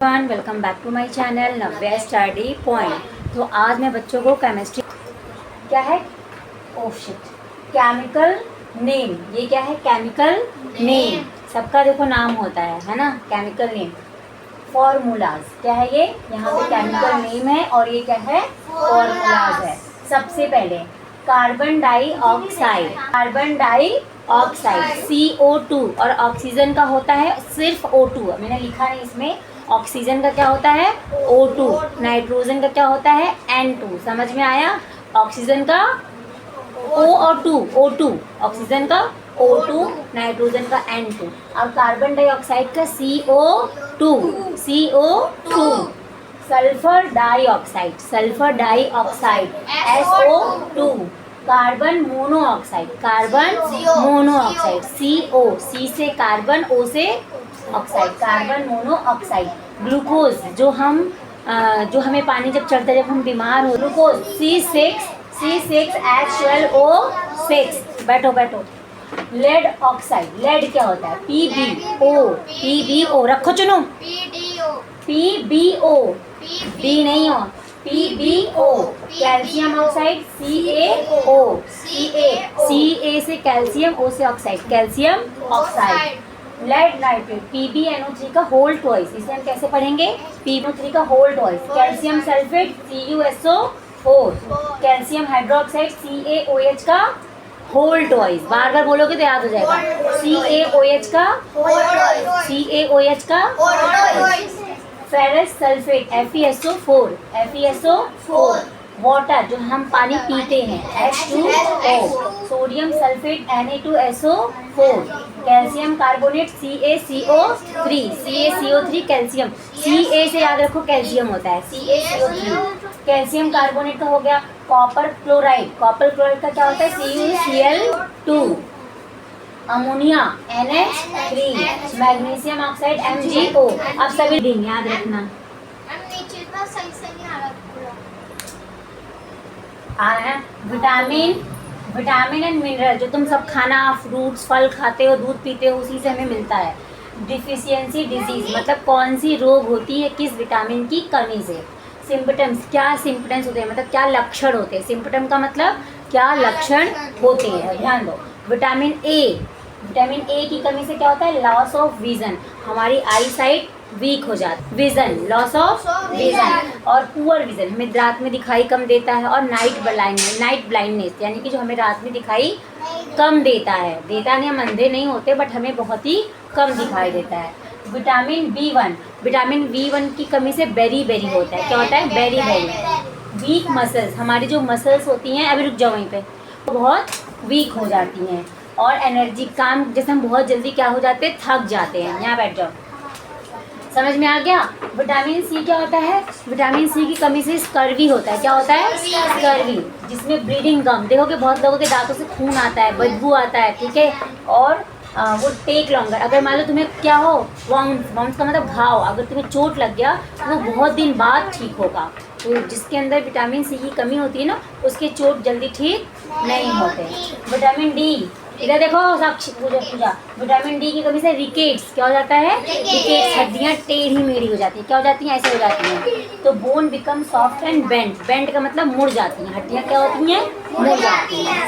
Welcome back to my channel Navya study point. तो आज मैं बच्चों को केमिस्ट्री क्या है केमिकल नेम, ये क्या है केमिकल नेम, सबका देखो नाम होता है ना केमिकल नेम। फॉर्मूलाज क्या है ये, यहाँ पे केमिकल नेम है और ये क्या है फॉर्मूलाज है। सबसे पहले कार्बन डाइऑक्साइड, CO2 और ऑक्सीजन का होता है सिर्फ O2, मैंने लिखा है इसमें। ऑक्सीजन का क्या होता है O2, नाइट्रोजन का क्या होता है N2, समझ में आया। ऑक्सीजन का O और O2, ऑक्सीजन का O2, नाइट्रोजन का N2 और कार्बन डाइऑक्साइड का CO2, sulphur dioxide SO2, carbon monoxide CO, C से कार्बन, O से ऑक्साइड, कार्बन मोनोऑक्साइड। ग्लूकोज जो हमें पानी जब चढ़ता है जब हम बीमार हो, ग्लूकोज C6H12O6, बैठो। लेड ऑक्साइड, लेड क्या होता है PbO, रखो चुनो PbO, B नहीं हो PbO। कैल्शियम ऑक्साइड CA से कैल्शियम, O से oxide, calcium oxide. Lead nitrate PbNO3 का होल ट्वाइस, इसे हम कैसे पढ़ेंगे PbNO3 का whole twice. Calcium sulphate CuSO4, calcium hydroxide CaOH का होल ट्वाइस, बार बार बोलोगे तो याद हो जाएगा। CaOH का फेरस सल्फेट FeSO4, वाटर जो हम पानी पीते हैं H2O, sodium sulphate Na2SO4, calcium carbonate CaCO3 calcium, Ca से याद रखो कैल्शियम होता है CaCO3, कैल्शियम कार्बोनेट का हो गया। कॉपर क्लोराइड का क्या होता है CuCl2, ammonia NH3, magnesium oxide MgO। अब सभी दिन याद रखना विटामिन एंड मिनरल जो तुम सब खाना, फ्रूट्स फल खाते हो, दूध पीते हो, उसी से हमें मिलता है। डिफिशियंसी डिजीज मतलब कौन सी रोग होती है किस विटामिन की कमी से। सिम्पटम्स, क्या सिम्पटम्स होते हैं मतलब क्या लक्षण होते हैं। सिम्पटम का मतलब क्या लक्षण होते हैं, ध्यान दो। विटामिन ए की कमी से क्या होता है लॉस ऑफ विजन, हमारी आई साइट वीक हो जाती, विजन लॉस ऑफ विजन। और पुअर विजन, हमें रात में दिखाई कम देता है। और नाइट ब्लाइंडनेस यानी कि जो हमें रात में दिखाई कम देता नहीं, हम अंधे नहीं होते बट हमें बहुत ही कम दिखाई देता है। विटामिन B1 की कमी से बेरी होता है, क्या होता है बेरी। वीक मसल्स, हमारी जो मसल्स होती हैं, अभी रुक जाओ वहीं पे, बहुत वीक हो जाती हैं। और एनर्जी, काम जैसे हम बहुत जल्दी क्या हो जाते हैं थक जाते हैं। यहाँ बैठ जाओ, समझ में आ गया। विटामिन सी क्या होता है, विटामिन सी की कमी से स्कर्वी होता है, क्या होता है स्कर्वी, जिसमें ब्लीडिंग कम, देखोगे बहुत लोगों के दांतों से खून आता है, बदबू आता है, ठीक है। और वो टेक लॉन्गर, अगर मान लो तुम्हें क्या हो वाउंड्स का मतलब घाव, अगर तुम्हें चोट लग गया तो वो बहुत दिन बाद ठीक होगा। तो जिसके अंदर विटामिन सी की कमी होती है ना, उसके चोट जल्दी ठीक नहीं होते। विटामिन डी, इधर देखो साक्षी पूजा, विटामिन डी की कमी से रिकेट्स क्या हो जाता है, रिकेट्स, हड्डियाँ टेढ़ी मेढ़ी हो जाती है, क्या हो जाती हैं ऐसे हो जाती हैं। तो bone become soft and bend का मतलब मुड़ जाती हैं, हड्डियाँ क्या होती हैं मुड़ जाती हैं।